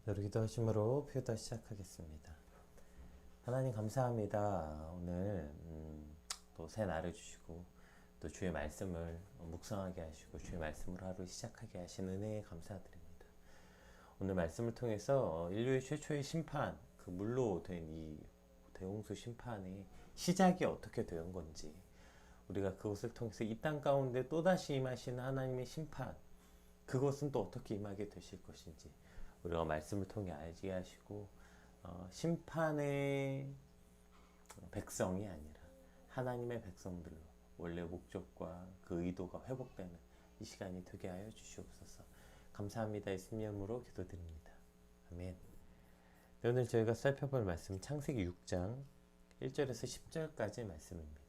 누리기도 하심으로 표도 시작하겠습니다. 하나님 감사합니다. 오늘 또 새 날을 주시고 또 주의 말씀을 묵상하게 하시고 주의 말씀으로 하루 시작하게 하신 은혜에 감사드립니다. 오늘 말씀을 통해서 인류의 최초의 심판, 그 물로 된 이 대홍수 심판의 시작이 어떻게 된 건지, 우리가 그것을 통해서 이 땅 가운데 또다시 임하시는 하나님의 심판, 그것은 또 어떻게 임하게 되실 것인지 우리가 말씀을 통해 알게 하시고, 심판의 백성이 아니라 하나님의 백성들로 원래 목적과 그 의도가 회복되는 이 시간이 되게 하여 주시옵소서. 감사합니다. 예수님 이름으로 기도드립니다. 아멘. 네, 오늘 저희가 살펴볼 말씀 창세기 6장 1절에서 10절까지 말씀입니다.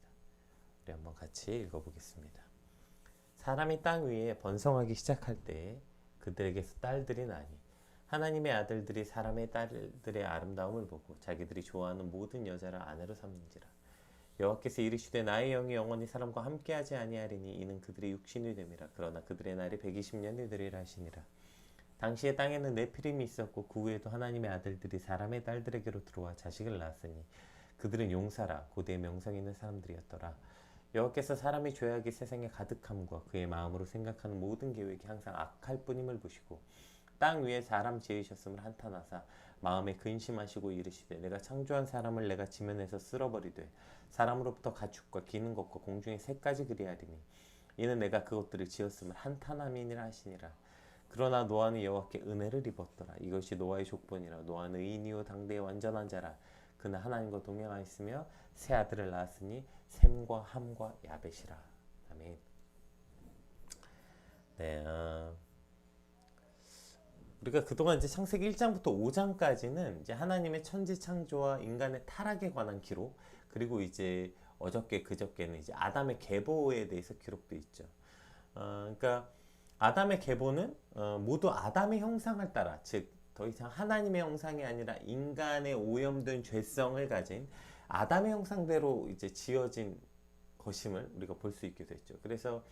우리 한번 같이 읽어보겠습니다. 사람이 땅 위에 번성하기 시작할 때 그들에게서 딸들이 나니 하나님의 아들들이 사람의 딸들의 아름다움을 보고 자기들이 좋아하는 모든 여자를 아내로 삼는지라. 여호와께서 이르시되 나의 영이 영원히 사람과 함께하지 아니하리니 이는 그들의 육신이 됨이라. 그러나 그들의 날이 120년이 되리라 하시니라. 당시에 땅에는 네피림이 있었고 그 후에도 하나님의 아들들이 사람의 딸들에게로 들어와 자식을 낳았으니 그들은 용사라 고대의 명성 있는 사람들이었더라. 여호와께서 사람의 죄악이 세상에 가득함과 그의 마음으로 생각하는 모든 계획이 항상 악할 뿐임을 보시고 땅 위에 사람 지으셨음을 한탄하사 마음에 근심하시고 이르시되 내가 창조한 사람을 내가 지면에서 쓸어버리되 사람으로부터 가축과 기는 것과 공중의 새까지 그리하리니 이는 내가 그것들을 지었음을 한탄함이니라 하시니라. 그러나 노아는 여호와께 은혜를 입었더라. 이것이 노아의 족본이라. 노아는 의인이요 당대의 완전한 자라. 그는 하나님과 동행하였으며 세 아들을 낳았으니 셈과 함과 야벳이라. 아멘. 네, 우리가 그동안 이제 창세기 1장부터 5장까지는 이제 하나님의 천지 창조와 인간의 타락에 관한 기록, 그리고 이제 어저께 그저께는 이제 아담의 계보에 대해서 기록돼 있죠. 그러니까 아담의 계보는 모두 아담의 형상을 따라, 즉 더 이상 하나님의 형상이 아니라 인간의 오염된 죄성을 가진 아담의 형상대로 이제 지어진 것임을 우리가 볼 수 있게 됐죠. 그래서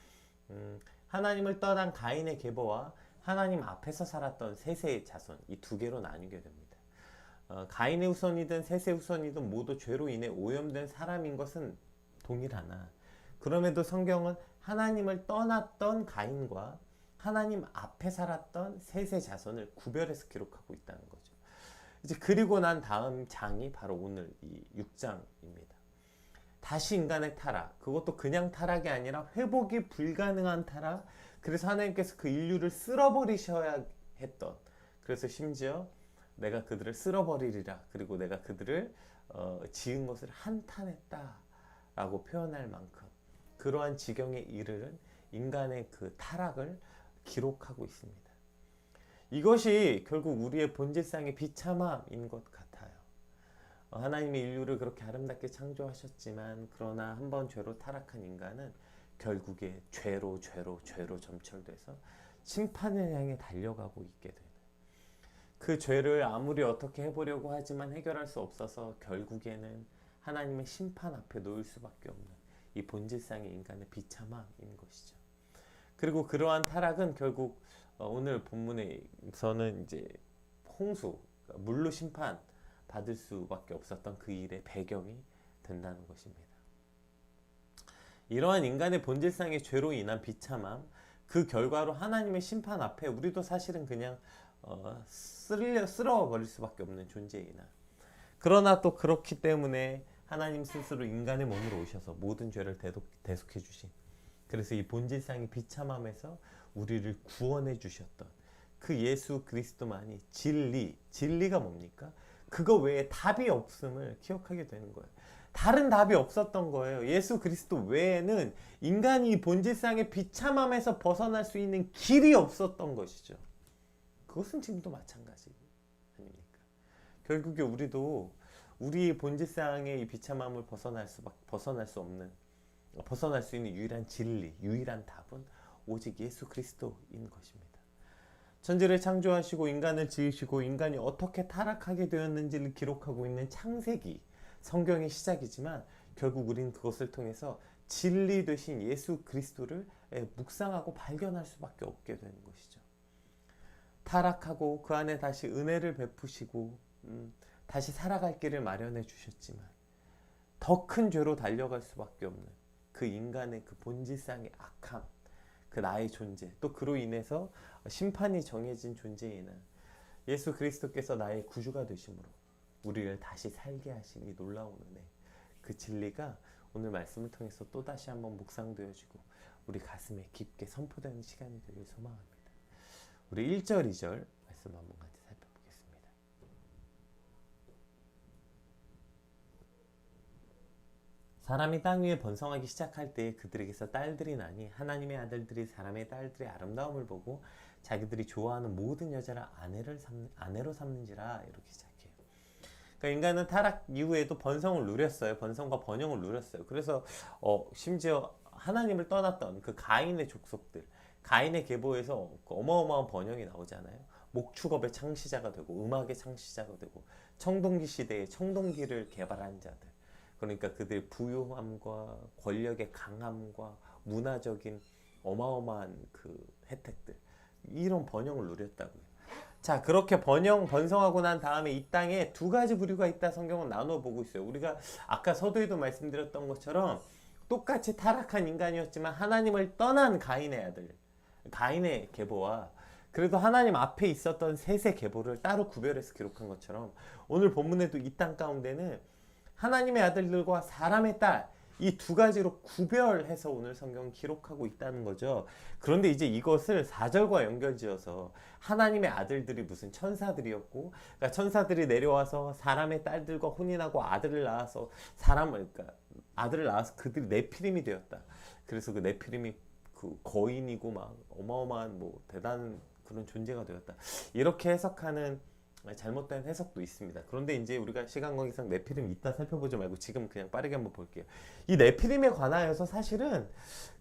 하나님을 떠난 가인의 계보와 하나님 앞에서 살았던 셋의 자손, 이 두 개로 나뉘게 됩니다. 가인의 후손이든 셋의 후손이든 모두 죄로 인해 오염된 사람인 것은 동일하나, 그럼에도 성경은 하나님을 떠났던 가인과 하나님 앞에 살았던 셋의 자손을 구별해서 기록하고 있다는 거죠. 이제 그리고 난 다음 장이 바로 오늘 이 6장입니다. 다시 인간의 타락, 그것도 그냥 타락이 아니라 회복이 불가능한 타락. 그래서 하나님께서 그 인류를 쓸어버리셔야 했던, 그래서 심지어 내가 그들을 쓸어버리리라, 그리고 내가 그들을 지은 것을 한탄했다 라고 표현할 만큼 그러한 지경에 이르는 인간의 그 타락을 기록하고 있습니다. 이것이 결국 우리의 본질상의 비참함인 것 같아요. 하나님이 인류를 그렇게 아름답게 창조하셨지만 그러나 한번 죄로 타락한 인간은 결국에 죄로 점철돼서 심판을 향해 달려가고 있게 되는, 그 죄를 아무리 어떻게 해보려고 하지만 해결할 수 없어서 결국에는 하나님의 심판 앞에 놓일 수밖에 없는 이 본질상의 인간의 비참함인 것이죠. 그리고 그러한 타락은 결국 오늘 본문에서는 이제 홍수, 물로 심판 받을 수밖에 없었던 그 일의 배경이 된다는 것입니다. 이러한 인간의 본질상의 죄로 인한 비참함, 그 결과로 하나님의 심판 앞에 우리도 사실은 그냥 쓸어버릴 수밖에 없는 존재이나, 그러나 또 그렇기 때문에 하나님 스스로 인간의 몸으로 오셔서 모든 죄를 대속해 주신, 그래서 이 본질상의 비참함에서 우리를 구원해 주셨던 그 예수 그리스도만이 진리가 뭡니까? 그거 외에 답이 없음을 기억하게 되는 거예요. 다른 답이 없었던 거예요. 예수 그리스도 외에는 인간이 본질상의 비참함에서 벗어날 수 있는 길이 없었던 것이죠. 그것은 지금도 마찬가지 아닙니까? 결국에 우리도 우리의 본질상의 이 비참함을 벗어날 수 있는 유일한 진리, 유일한 답은 오직 예수 그리스도인 것입니다. 천지를 창조하시고 인간을 지으시고 인간이 어떻게 타락하게 되었는지를 기록하고 있는 창세기, 성경의 시작이지만 결국 우리는 그것을 통해서 진리 되신 예수 그리스도를 묵상하고 발견할 수밖에 없게 되는 것이죠. 타락하고 그 안에 다시 은혜를 베푸시고 다시 살아갈 길을 마련해 주셨지만 더 큰 죄로 달려갈 수밖에 없는 그 인간의 그 본질상의 악함, 그 나의 존재, 또 그로 인해서 심판이 정해진 존재이는 예수 그리스도께서 나의 구주가 되심으로 우리를 다시 살게 하신 이 놀라운 은혜, 그 진리가 오늘 말씀을 통해서 또 다시 한번 묵상되어지고 우리 가슴에 깊게 선포되는 시간이 되길 소망합니다. 우리 1절, 2절 말씀 한번 같이 살펴보겠습니다. 사람이 땅 위에 번성하기 시작할 때 그들에게서 딸들이 나니 하나님의 아들들이 사람의 딸들의 아름다움을 보고 자기들이 좋아하는 모든 여자를 아내로 삼는지라. 이렇게 시작해요. 그러니까 인간은 타락 이후에도 번성을 누렸어요. 번성과 번영을 누렸어요. 그래서 심지어 하나님을 떠났던 그 가인의 족속들, 가인의 계보에서 어마어마한 번영이 나오잖아요. 목축업의 창시자가 되고 음악의 창시자가 되고 청동기 시대에 청동기를 개발한 자들, 그러니까 그들의 부유함과 권력의 강함과 문화적인 어마어마한 그 혜택들, 이런 번영을 누렸다고요. 자, 그렇게 번성하고 난 다음에 이 땅에 두 가지 부류가 있다 성경은 나누어 보고 있어요. 우리가 아까 서두에도 말씀드렸던 것처럼 똑같이 타락한 인간이었지만 하나님을 떠난 가인의 아들, 가인의 계보와 그래도 하나님 앞에 있었던 셋의 계보를 따로 구별해서 기록한 것처럼 오늘 본문에도 이 땅 가운데는 하나님의 아들들과 사람의 딸, 이 두 가지로 구별해서 오늘 성경은 기록하고 있다는 거죠. 그런데 이제 이것을 4절과 연결지어서 하나님의 아들들이 무슨 천사들이었고, 그러니까 천사들이 내려와서 사람의 딸들과 혼인하고 아들을 낳아서 그러니까 아들을 낳아서 그들이 네피림이 되었다. 그래서 그 네피림이 그 거인이고 막 어마어마한 뭐 대단한 그런 존재가 되었다. 이렇게 해석하는 잘못된 해석도 있습니다. 그런데 이제 우리가 시간 관계상 네피림 이따 살펴보지 말고 지금 그냥 빠르게 한번 볼게요. 이 네피림에 관하여서 사실은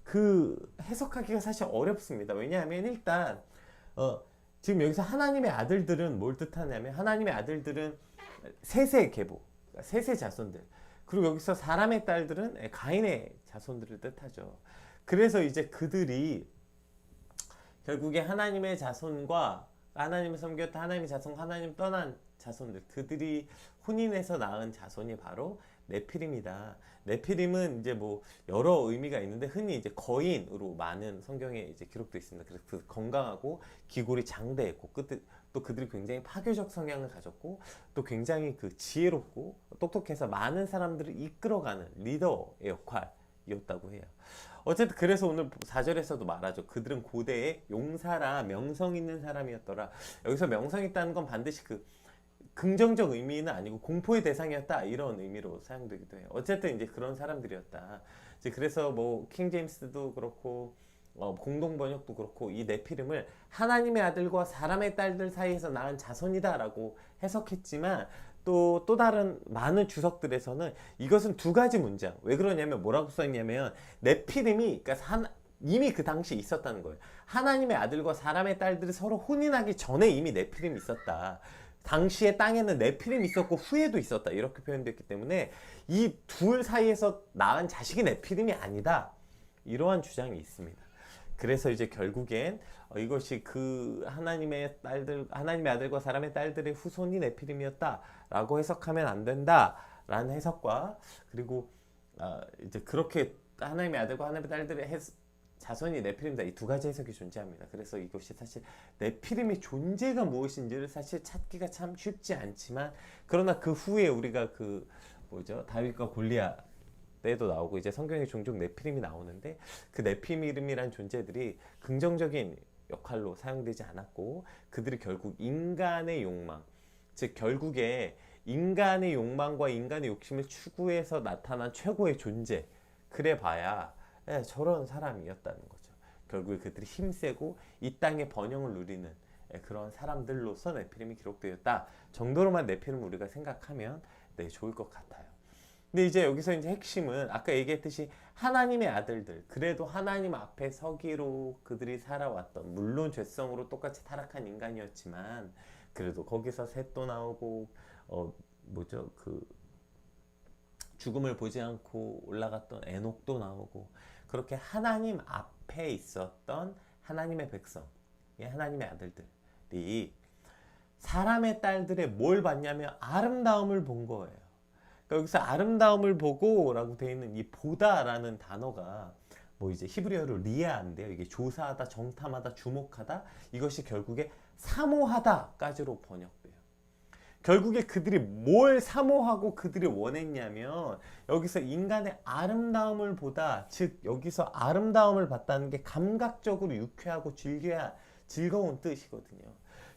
그 해석하기가 사실 어렵습니다. 왜냐하면 일단 지금 여기서 하나님의 아들들은 뭘 뜻하냐면 하나님의 아들들은 셋의 계보, 셋의 자손들, 그리고 여기서 사람의 딸들은 가인의 자손들을 뜻하죠. 그래서 이제 그들이 결국에 하나님의 자손과 하나님을 섬겼다 하나님의 자손, 하나님 떠난 자손들, 그들이 혼인해서 낳은 자손이 바로 네피림이다. 네피림은 이제 뭐 여러 의미가 있는데 흔히 이제 거인으로 많은 성경에 이제 기록되어 있습니다. 그래서 그 건강하고 기골이 장대했고 또 그들이 굉장히 파괴적 성향을 가졌고 또 굉장히 그 지혜롭고 똑똑해서 많은 사람들을 이끌어가는 리더의 역할이었다고 해요. 어쨌든 그래서 오늘 4절에서도 말하죠. 그들은 고대에 용사라 명성 있는 사람이었더라. 여기서 명성 있다는 건 반드시 그 긍정적 의미는 아니고 공포의 대상이었다, 이런 의미로 사용되기도 해요. 어쨌든 이제 그런 사람들이었다. 이제 그래서 뭐 킹 제임스도 그렇고 공동 번역도 그렇고 이 네피림을 하나님의 아들과 사람의 딸들 사이에서 낳은 자손이다라고 해석했지만 또 다른 많은 주석들에서는 이것은 두 가지 문장. 왜 그러냐면 뭐라고 써있냐면 네피림이 그러니까 이미 그 당시에 있었다는 거예요. 하나님의 아들과 사람의 딸들이 서로 혼인하기 전에 이미 네피림이 있었다. 당시에 땅에는 네피림이 있었고 후에도 있었다. 이렇게 표현됐기 때문에 이 둘 사이에서 낳은 자식이 네피림이 아니다. 이러한 주장이 있습니다. 그래서 이제 결국엔 이것이 그 하나님의 아들과 사람의 딸들의 후손이 네피림이었다라고 해석하면 안 된다라는 해석과, 그리고 이제 그렇게 하나님의 아들과 하나님의 딸들의 자손이 네피림이다, 이 두 가지 해석이 존재합니다. 그래서 이것이 사실 네피림의 존재가 무엇인지를 사실 찾기가 참 쉽지 않지만, 그러나 그 후에 우리가 그 다윗과 골리앗 때도 나오고 이제 성경에 종종 네피림이 나오는데 그 네피림이란 존재들이 긍정적인 역할로 사용되지 않았고 그들이 결국 인간의 욕망, 즉 결국에 인간의 욕망과 인간의 욕심을 추구해서 나타난 최고의 존재, 그래 봐야 저런 사람이었다는 거죠. 결국에 그들이 힘세고 이 땅의 번영을 누리는 그런 사람들로서 네피림이 기록되었다 정도로만 네피림을 우리가 생각하면 좋을 것 같아요. 근데 이제 여기서 이제 핵심은 아까 얘기했듯이 하나님의 아들들, 그래도 하나님 앞에 서기로 그들이 살아왔던, 물론 죄성으로 똑같이 타락한 인간이었지만 그래도 거기서 셋도 나오고 그 죽음을 보지 않고 올라갔던 에녹도 나오고, 그렇게 하나님 앞에 있었던 하나님의 백성, 하나님의 아들들, 하나님들이 사람의 딸들의 뭘 봤냐면 아름다움을 본 거예요. 그러니까 여기서 아름다움을 보고 라고 되어 있는 이 보다라는 단어가 뭐 이제 히브리어로 리아인데요. 이게 조사하다, 정탐하다, 주목하다, 이것이 결국에 사모하다까지로 번역돼요. 결국에 그들이 뭘 사모하고 그들이 원했냐면 여기서 인간의 아름다움을 보다, 즉 여기서 아름다움을 봤다는 게 감각적으로 유쾌하고 즐거운 뜻이거든요.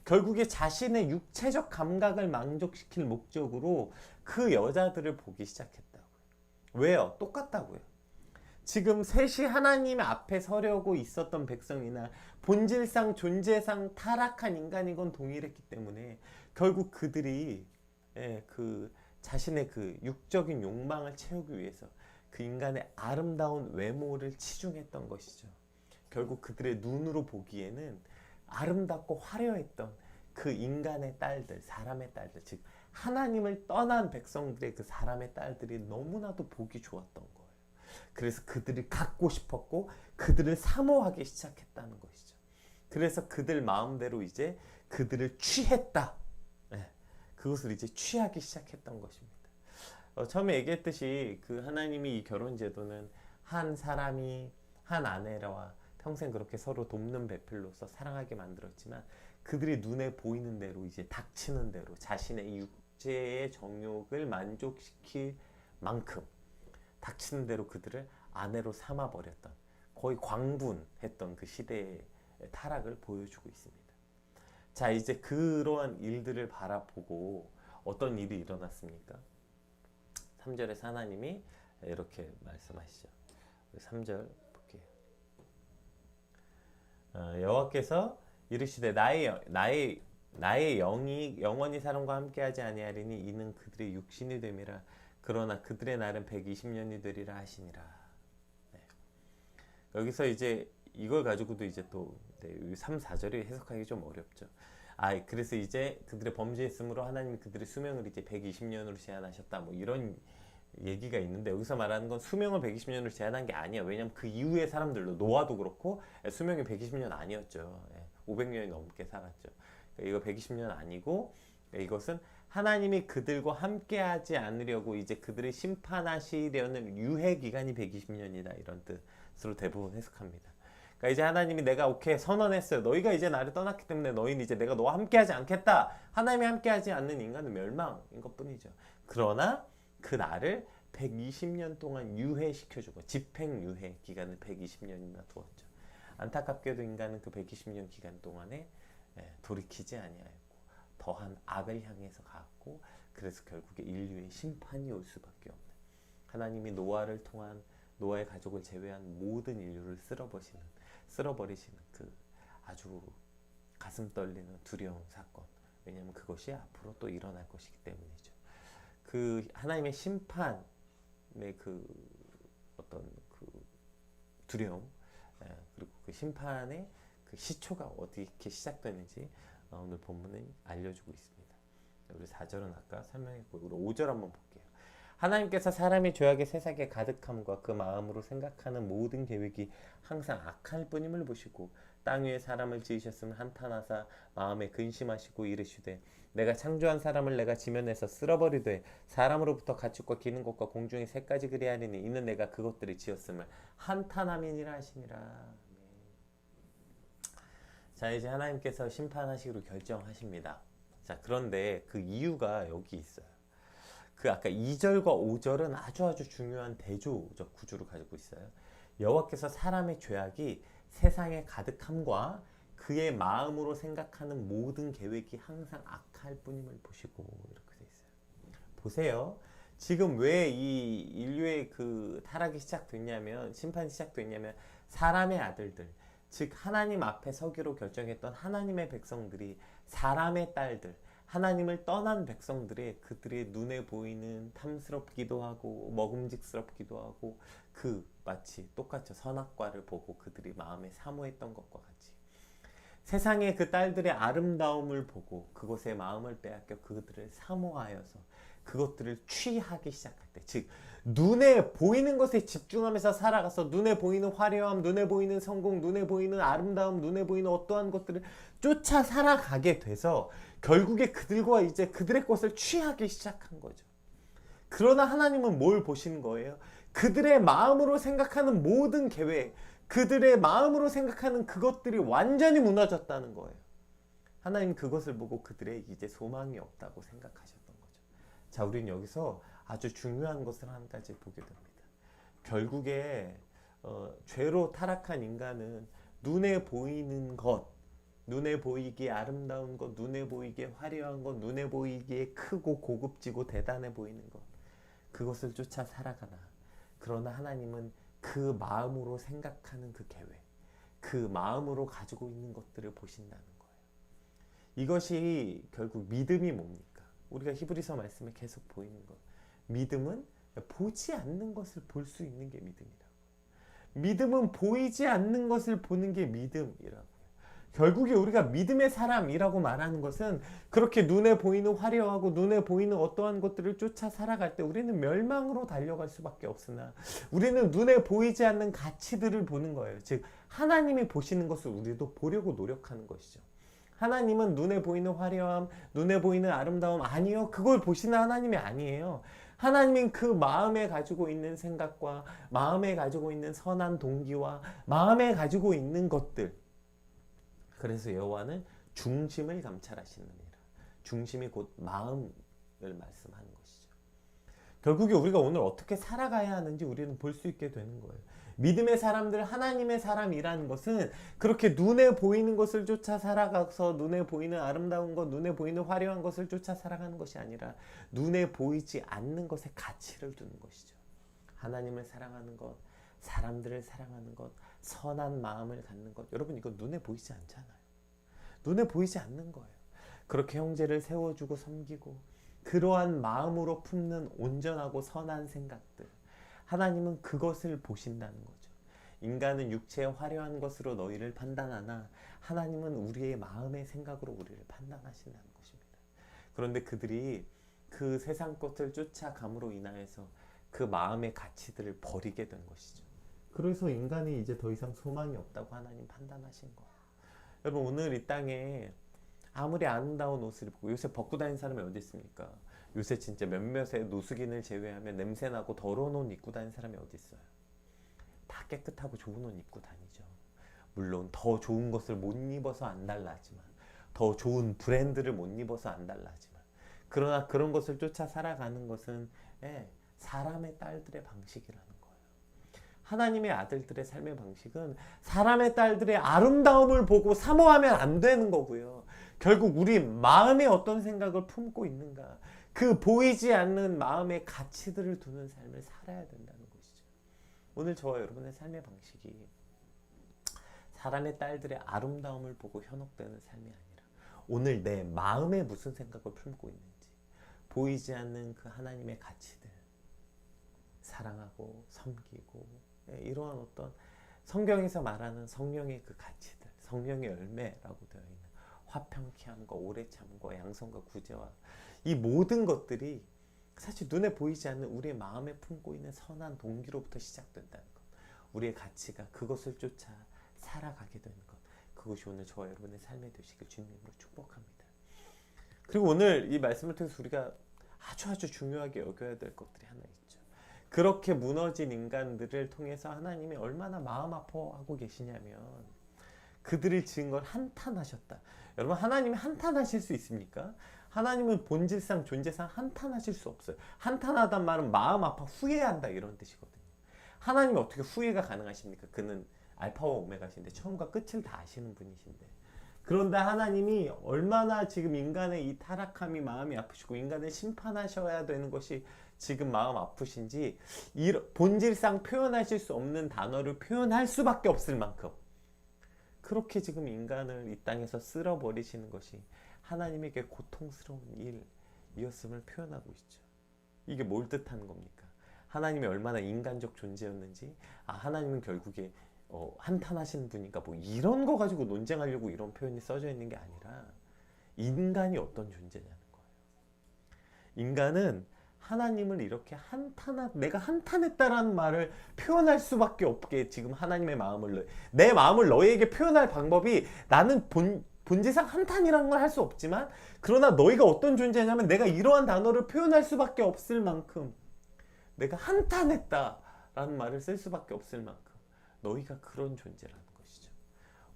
결국에 자신의 육체적 감각을 만족시킬 목적으로 그 여자들을 보기 시작했다고요. 왜요? 똑같다고요. 지금 셋이 하나님 앞에 서려고 있었던 백성이나 본질상 존재상 타락한 인간인 건 동일했기 때문에 결국 그들이 그 자신의 그 육적인 욕망을 채우기 위해서 그 인간의 아름다운 외모를 치중했던 것이죠. 결국 그들의 눈으로 보기에는 아름답고 화려했던 그 인간의 딸들, 사람의 딸들, 즉 하나님을 떠난 백성들의 그 사람의 딸들이 너무나도 보기 좋았던 거예요. 그래서 그들을 갖고 싶었고 그들을 사모하기 시작했다는 것이죠. 그래서 그들 마음대로 이제 그들을 취했다. 그것을 이제 취하기 시작했던 것입니다. 처음에 얘기했듯이 그 하나님이 이 결혼 제도는 한 사람이 한 아내와 평생 그렇게 서로 돕는 배필로서 사랑하게 만들었지만 그들이 눈에 보이는 대로 이제 닥치는 대로 자신의 육체의 정욕을 만족시킬 만큼 닥치는 대로 그들을 아내로 삼아버렸던, 거의 광분했던 그 시대의 타락을 보여주고 있습니다. 자, 이제 그러한 일들을 바라보고 어떤 일이 일어났습니까? 3절에서 하나님이 이렇게 말씀하시죠. 3절 볼게요. 여호와께서 이르시되 나의 영이 영원히 사람과 함께하지 아니하리니 이는 그들의 육신이 됨이라. 그러나 그들의 날은 120년이 되리라 하시니라. 네. 여기서 이제 이걸 가지고도 이제 또 3, 4절이 해석하기 좀 어렵죠. 그래서 이제 그들의 범죄했으므로 하나님이 그들의 수명을 이제 120년으로 제한하셨다. 뭐 이런 얘기가 있는데 여기서 말하는 건 수명을 120년으로 제한한 게 아니에요. 왜냐하면 그 이후의 사람들도 노아도 그렇고 수명이 120년 아니었죠. 500년이 넘게 살았죠. 이거 120년 아니고 이것은 하나님이 그들과 함께하지 않으려고 이제 그들을 심판하시려는 유해 기간이 120년이다 이런 뜻으로 대부분 해석합니다. 그러니까 이제 하나님이 내가 오케이 선언했어요. 너희가 이제 나를 떠났기 때문에 너희는 이제 내가 너와 함께하지 않겠다. 하나님이 함께하지 않는 인간은 멸망인 것뿐이죠. 그러나 그 나를 120년 동안 유해시켜주고 집행유해 기간을 120년이나 두었죠. 안타깝게도 인간은 그 120년 기간 동안에 돌이키지 아니하였고 더한 악을 향해서 갔고 그래서 결국에 인류의 심판이 올 수밖에 없는, 하나님이 노아를 통한 노아의 가족을 제외한 모든 인류를 쓸어버리시는 그 아주 가슴 떨리는 두려운 사건. 왜냐하면 그것이 앞으로 또 일어날 것이기 때문이죠. 그 하나님의 심판의 그 어떤 그 두려움, 그리고 그 심판의 그 시초가 어떻게 시작되는지 오늘 본문은 알려주고 있습니다. 우리 4절은 아까 설명했고 우리 5절 한번 볼게요. 하나님께서 사람이 죄악의 세상에 가득함과 그 마음으로 생각하는 모든 계획이 항상 악할 뿐임을 보시고 땅 위에 사람을 지으셨으면 한탄하사 마음에 근심하시고 이르시되 내가 창조한 사람을 내가 지면에서 쓸어버리되 사람으로부터 가축과 기는 것과 공중의 새까지 그리하리니 이는 내가 그것들을 지었음을 한탄함이니라 하시니라. 자, 이제 하나님께서 심판하시기로 결정하십니다. 자, 그런데 그 이유가 여기 있어요. 그 아까 2절과 5절은 아주 중요한 대조적 구조를 가지고 있어요. 여호와께서 사람의 죄악이 세상에 가득함과 그의 마음으로 생각하는 모든 계획이 항상 악할 뿐임을 보시고 이렇게 돼 있어요. 보세요. 지금 왜 이 인류의 그 타락이 시작됐냐면, 심판이 시작됐냐면 사람의 아들들, 즉 하나님 앞에 서기로 결정했던 하나님의 백성들이 사람의 딸들, 하나님을 떠난 백성들의 그들의 눈에 보이는 탐스럽기도 하고 먹음직스럽기도 하고 그 마치 똑같죠. 선악과를 보고 그들이 마음에 사모했던 것과 같이 세상의 그 딸들의 아름다움을 보고 그것에 마음을 빼앗겨 그들을 사모하여서 그것들을 취하기 시작할 때, 즉 눈에 보이는 것에 집중하면서 살아가서 눈에 보이는 화려함, 눈에 보이는 성공, 눈에 보이는 아름다움, 눈에 보이는 어떠한 것들을 쫓아 살아가게 돼서 결국에 그들과 이제 그들의 것을 취하기 시작한 거죠. 그러나 하나님은 뭘 보시는 거예요? 그들의 마음으로 생각하는 모든 계획, 그들의 마음으로 생각하는 그것들이 완전히 무너졌다는 거예요. 하나님 그것을 보고 그들의 이제 소망이 없다고 생각하셨던 거죠. 자, 우리는 여기서 아주 중요한 것을 한 가지 보게 됩니다. 결국에 죄로 타락한 인간은 눈에 보이는 것, 눈에 보이기에 아름다운 것, 눈에 보이기에 화려한 것, 눈에 보이기에 크고 고급지고 대단해 보이는 것, 그것을 쫓아 살아가나. 그러나 하나님은 그 마음으로 생각하는 그 계획, 그 마음으로 가지고 있는 것들을 보신다는 거예요. 이것이 결국 믿음이 뭡니까? 우리가 히브리서 말씀에 계속 보이는 것. 믿음은 보지 않는 것을 볼 수 있는 게 믿음이라고. 믿음은 보이지 않는 것을 보는 게 믿음이라고. 결국에 우리가 믿음의 사람이라고 말하는 것은 그렇게 눈에 보이는 화려하고 눈에 보이는 어떠한 것들을 쫓아 살아갈 때 우리는 멸망으로 달려갈 수밖에 없으나 우리는 눈에 보이지 않는 가치들을 보는 거예요. 즉 하나님이 보시는 것을 우리도 보려고 노력하는 것이죠. 하나님은 눈에 보이는 화려함, 눈에 보이는 아름다움 아니요. 그걸 보시는 하나님이 아니에요. 하나님은 그 마음에 가지고 있는 생각과 마음에 가지고 있는 선한 동기와 마음에 가지고 있는 것들. 그래서 여호와는 중심을 감찰하시느니라. 중심이 곧 마음을 말씀하는 것이죠. 결국에 우리가 오늘 어떻게 살아가야 하는지 우리는 볼 수 있게 되는 거예요. 믿음의 사람들, 하나님의 사람이라는 것은 그렇게 눈에 보이는 것을 쫓아 살아가서 눈에 보이는 아름다운 것, 눈에 보이는 화려한 것을 쫓아 살아가는 것이 아니라 눈에 보이지 않는 것에 가치를 두는 것이죠. 하나님을 사랑하는 것, 사람들을 사랑하는 것, 선한 마음을 갖는 것. 여러분 이거 눈에 보이지 않잖아요. 눈에 보이지 않는 거예요. 그렇게 형제를 세워주고 섬기고 그러한 마음으로 품는 온전하고 선한 생각들. 하나님은 그것을 보신다는 거죠. 인간은 육체의 화려한 것으로 너희를 판단하나 하나님은 우리의 마음의 생각으로 우리를 판단하신다는 것입니다. 그런데 그들이 그 세상 것을 쫓아감으로 인하여서 그 마음의 가치들을 버리게 된 것이죠. 그래서 인간이 이제 더 이상 소망이 없다고 하나님 판단하신 거예요. 여러분 오늘 이 땅에 아무리 아름다운 옷을 입고 요새 벗고 다니는 사람이 어디 있습니까? 요새 진짜 몇몇의 노숙인을 제외하면 냄새나고 더러운 옷 입고 다니는 사람이 어디 있어요? 다 깨끗하고 좋은 옷 입고 다니죠. 물론 더 좋은 것을 못 입어서 안 달라지만 더 좋은 브랜드를 못 입어서 안 달라지만 그러나 그런 것을 쫓아 살아가는 것은 사람의 딸들의 방식이라는 거예요. 하나님의 아들들의 삶의 방식은 사람의 딸들의 아름다움을 보고 사모하면 안 되는 거고요. 결국 우리 마음에 어떤 생각을 품고 있는가, 그 보이지 않는 마음의 가치들을 두는 삶을 살아야 된다는 것이죠. 오늘 저와 여러분의 삶의 방식이 사람의 딸들의 아름다움을 보고 현혹되는 삶이 아니라 오늘 내 마음에 무슨 생각을 품고 있는지, 보이지 않는 그 하나님의 가치들, 사랑하고 섬기고 이러한 어떤 성경에서 말하는 성령의 그 가치들, 성령의 열매라고 되어 있는 화평케 함과 오래 참과 양선과 구제와 이 모든 것들이 사실 눈에 보이지 않는 우리의 마음에 품고 있는 선한 동기로부터 시작된다는 것. 우리의 가치가 그것을 쫓아 살아가게 되는 것. 그것이 오늘 저와 여러분의 삶이 되시길 주님으로 축복합니다. 그리고 오늘 이 말씀을 통해서 우리가 아주 중요하게 여겨야 될 것들이 하나 있죠. 그렇게 무너진 인간들을 통해서 하나님이 얼마나 마음 아파하고 계시냐면 그들을 지은 걸 한탄하셨다. 여러분 하나님이 한탄하실 수 있습니까? 하나님은 본질상 존재상 한탄하실 수 없어요. 한탄하단 말은 마음 아파 후회한다 이런 뜻이거든요. 하나님이 어떻게 후회가 가능하십니까? 그는 알파와 오메가신데 처음과 끝을 다 아시는 분이신데 그런데 하나님이 얼마나 지금 인간의 이 타락함이 마음이 아프시고 인간을 심판하셔야 되는 것이 지금 마음 아프신지 본질상 표현하실 수 없는 단어를 표현할 수밖에 없을 만큼 그렇게 지금 인간을 이 땅에서 쓸어버리시는 것이 하나님에게 고통스러운 일이었음을 표현하고 있죠. 이게 뭘 뜻하는 겁니까? 하나님이 얼마나 인간적 존재였는지 하나님은 결국에 한탄하시는 분이니까 뭐 이런 거 가지고 논쟁하려고 이런 표현이 써져 있는 게 아니라 인간이 어떤 존재냐는 거예요. 인간은 하나님을 이렇게 내가 한탄했다라는 말을 표현할 수밖에 없게 지금 하나님의 마음을, 내 마음을 너희에게 표현할 방법이, 나는 본질상 한탄이라는 걸 할 수 없지만, 그러나 너희가 어떤 존재냐면 내가 이러한 단어를 표현할 수밖에 없을 만큼, 내가 한탄했다라는 말을 쓸 수밖에 없을 만큼 너희가 그런 존재라는 것이죠.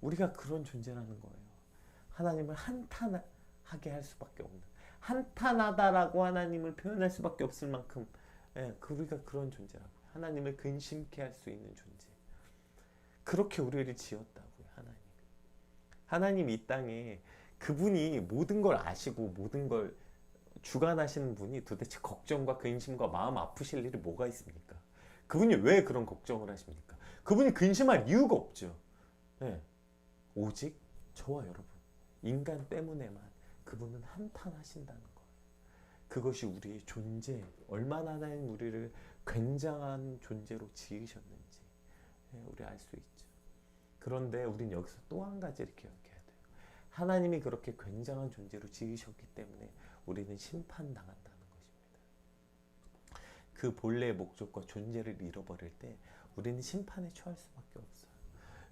우리가 그런 존재라는 거예요. 하나님을 한탄하게 할 수밖에 없는, 한탄하다라고 하나님을 표현할 수밖에 없을 만큼, 우리가 그런 존재라고. 하나님을 근심케 할 수 있는 존재. 그렇게 우리를 지었다고요. 하나님 이 땅에, 그분이 모든 걸 아시고 모든 걸 주관하시는 분이 도대체 걱정과 근심과 마음 아프실 일이 뭐가 있습니까? 그분이 왜 그런 걱정을 하십니까? 그분이 근심할 이유가 없죠. 오직 저와 여러분, 인간 때문에만 그분은 한탄하신다는 거예요. 그것이 우리의 존재, 얼마나 하나님 우리를 굉장한 존재로 지으셨는지 우리 알 수 있죠. 그런데 우린 여기서 또 한 가지를 기억해야 돼요. 하나님이 그렇게 굉장한 존재로 지으셨기 때문에 우리는 심판당한다는 것입니다. 그 본래의 목적과 존재를 잃어버릴 때 우리는 심판에 처할 수밖에 없어요.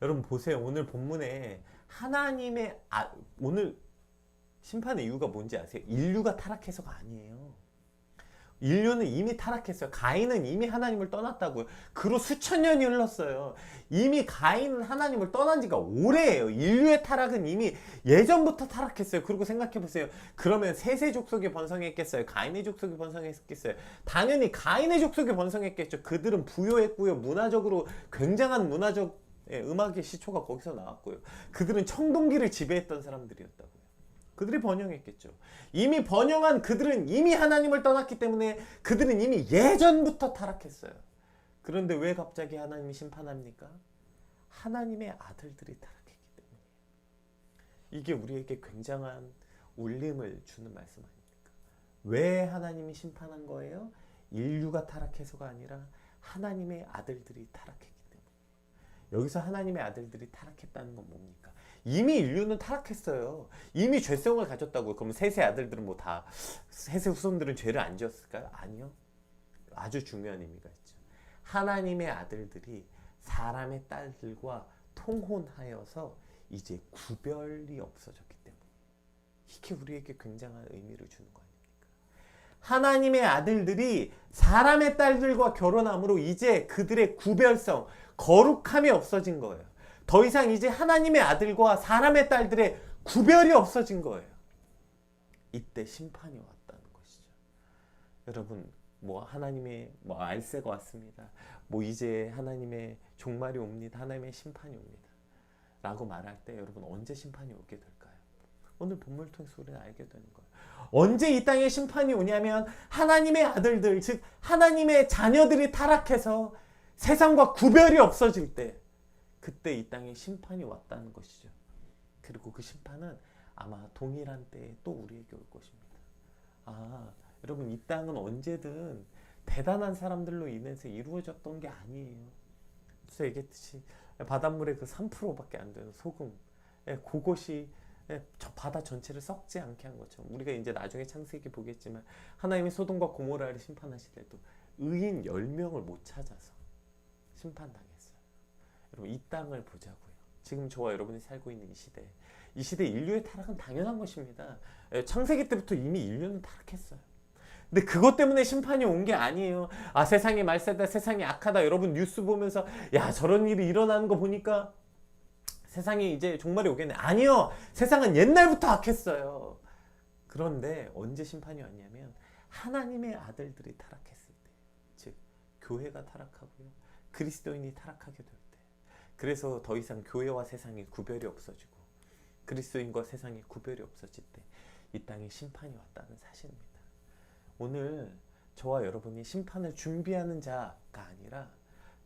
여러분 보세요. 오늘 본문에 하나님의 오늘 심판의 이유가 뭔지 아세요? 인류가 타락해서가 아니에요. 인류는 이미 타락했어요. 가인은 이미 하나님을 떠났다고요. 그로 수천 년이 흘렀어요. 이미 가인은 하나님을 떠난 지가 오래예요. 인류의 타락은 이미 예전부터 타락했어요. 그리고 생각해 보세요. 그러면 셋의 족속이 번성했겠어요? 가인의 족속이 번성했겠어요? 당연히 가인의 족속이 번성했겠죠. 그들은 부유했고요. 문화적으로 굉장한 문화적 음악의 시초가 거기서 나왔고요. 그들은 청동기를 지배했던 사람들이었다고요. 그들이 번영했겠죠. 이미 번영한 그들은 이미 하나님을 떠났기 때문에 그들은 이미 예전부터 타락했어요. 그런데 왜 갑자기 하나님이 심판합니까? 하나님의 아들들이 타락했기 때문이에요. 이게 우리에게 굉장한 울림을 주는 말씀 아닙니까? 왜 하나님이 심판한 거예요? 인류가 타락해서가 아니라 하나님의 아들들이 타락했기 때문에. 여기서 하나님의 아들들이 타락했다는 건 뭡니까? 이미 인류는 타락했어요. 이미 죄성을 가졌다고요. 그럼 셋의 아들들은 뭐 다, 셋의 후손들은 죄를 안 지었을까요? 아니요. 아주 중요한 의미가 있죠. 하나님의 아들들이 사람의 딸들과 통혼하여서 이제 구별이 없어졌기 때문에. 이게 우리에게 굉장한 의미를 주는 거 아닙니까? 하나님의 아들들이 사람의 딸들과 결혼함으로 이제 그들의 구별성, 거룩함이 없어진 거예요. 더 이상 이제 하나님의 아들과 사람의 딸들의 구별이 없어진 거예요. 이때 심판이 왔다는 것이죠. 여러분, 뭐 하나님의 알세가 왔습니다. 뭐 이제 하나님의 종말이 옵니다. 하나님의 심판이 옵니다. 라고 말할 때 여러분 언제 심판이 오게 될까요? 오늘 본문을 통해서 우리는 알게 되는 거예요. 언제 이 땅에 심판이 오냐면 하나님의 아들들, 즉 하나님의 자녀들이 타락해서 세상과 구별이 없어질 때, 그때 이 땅에 심판이 왔다는 것이죠. 그리고 그 심판은 아마 동일한 때에 또 우리에게 올 것입니다. 여러분 이 땅은 언제든 대단한 사람들로 인해서 이루어졌던 게 아니에요. 그래서 얘기했듯이 바닷물의 그 3%밖에 안 되는 소금, 그것이 저 바다 전체를 썩지 않게 한 것처럼, 우리가 이제 나중에 창세기 보겠지만 하나님이 소돔과 고모라를 심판하실 때도 의인 10명을 못 찾아서 심판당했어요. 여러분 이 땅을 보자고요. 지금 저와 여러분이 살고 있는 이 시대 인류의 타락은 당연한 것입니다. 창세기 때부터 이미 인류는 타락했어요. 근데 그것 때문에 심판이 온 게 아니에요. 세상이 말세다, 세상이 악하다. 여러분 뉴스 보면서 저런 일이 일어나는 거 보니까 세상이 이제 종말이 오겠네. 아니요. 세상은 옛날부터 악했어요. 그런데 언제 심판이 왔냐면 하나님의 아들들이 타락했을 때, 즉 교회가 타락하고요, 그리스도인이 타락하게 될 때, 그래서 더 이상 교회와 세상이 구별이 없어지고 그리스도인과 세상이 구별이 없어질 때 이 땅에 심판이 왔다는 사실입니다. 오늘 저와 여러분이 심판을 준비하는 자가 아니라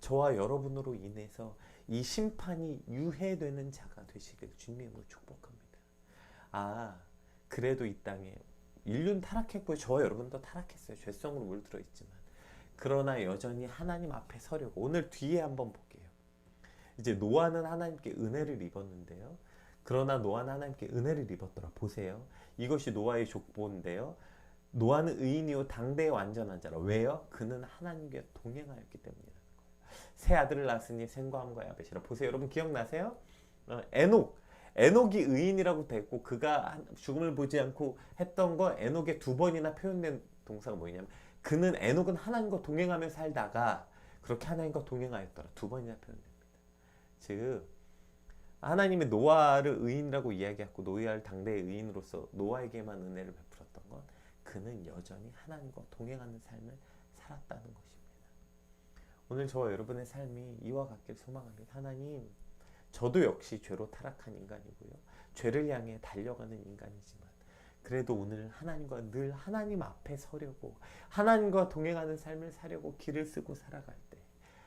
저와 여러분으로 인해서 이 심판이 유해되는 자가 되시길 주님으로 축복합니다. 그래도 이 땅에 인류는 타락했고요. 저와 여러분도 타락했어요. 죄성으로 물들어 있지만, 그러나 여전히 하나님 앞에 서려고. 오늘 뒤에 한번 볼게요. 이제 노아는 하나님께 은혜를 입었는데요. 그러나 노아는 하나님께 은혜를 입었더라. 보세요. 이것이 노아의 족보인데요. 노아는 의인이요 당대의 완전한 자라. 왜요? 그는 하나님과 동행하였기 때문이라는 거예요. 새 아들을 낳았으니 생과 함과 야벳이라. 보세요, 여러분 기억나세요? 에녹이 의인이라고 됐고 그가 죽음을 보지 않고 했던 거 에녹에 두 번이나 표현된 동사가 뭐냐면 그는 에녹은 하나님과 동행하며 살다가 그렇게 하나님과 동행하였더라. 두 번이나 표현됩니다. 즉 하나님이 노아를 의인이라고 이야기했고 노아를 당대의 의인으로서 노아에게만 은혜를 베풀었던 건 그는 여전히 하나님과 동행하는 삶을 살았다는 것입니다. 오늘 저와 여러분의 삶이 이와 같길 소망합니다. 하나님, 저도 역시 죄로 타락한 인간이고요. 죄를 향해 달려가는 인간이지만 그래도 오늘 하나님과 늘 하나님 앞에 서려고 하나님과 동행하는 삶을 사려고 길을 쓰고 살아갈 때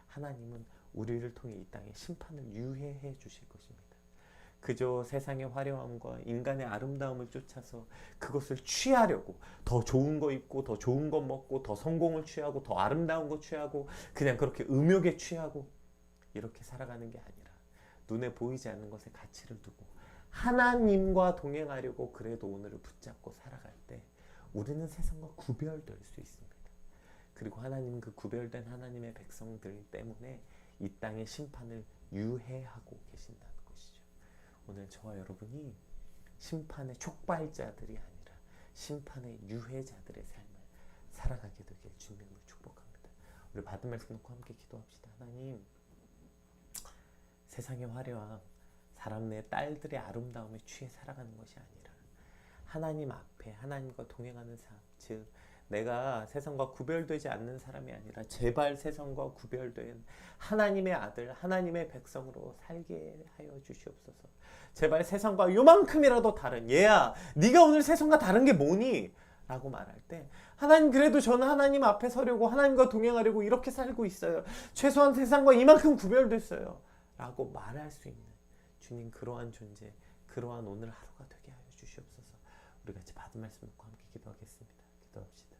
하나님은 우리를 통해 이 땅에 심판을 유예해 주실 것입니다. 그저 세상의 화려함과 인간의 아름다움을 쫓아서 그것을 취하려고 더 좋은 거 입고 더 좋은 거 먹고 더 성공을 취하고 더 아름다운 거 취하고 그냥 그렇게 음욕에 취하고 이렇게 살아가는 게 아니라 눈에 보이지 않는 것에 가치를 두고 하나님과 동행하려고 그래도 오늘을 붙잡고 살아갈 때 우리는 세상과 구별될 수 있습니다. 그리고 하나님 그 구별된 하나님의 백성들 때문에 이 땅의 심판을 유예하고 계신다는 것이죠. 오늘 저와 여러분이 심판의 촉발자들이 아니라 심판의 유해자들의 삶을 살아가게 되길 주님으로 축복합니다. 우리 받은 말씀 놓고 함께 기도합시다. 하나님, 세상의 화려함, 사람의 딸들의 아름다움에 취해 살아가는 것이 아니라 하나님 앞에 하나님과 동행하는 삶, 즉 내가 세상과 구별되지 않는 사람이 아니라 제발 세상과 구별된 하나님의 아들, 하나님의 백성으로 살게 하여 주시옵소서. 제발 세상과 요만큼이라도 다른, 얘야 네가 오늘 세상과 다른 게 뭐니? 라고 말할 때 하나님, 그래도 저는 하나님 앞에 서려고 하나님과 동행하려고 이렇게 살고 있어요. 최소한 세상과 이만큼 구별됐어요. 라고 말할 수 있는 주님, 그러한 존재, 그러한 오늘 하루가 되게 하여 주시옵소서. 우리 같이 받은 말씀 놓고 함께 기도하겠습니다. 기도합시다.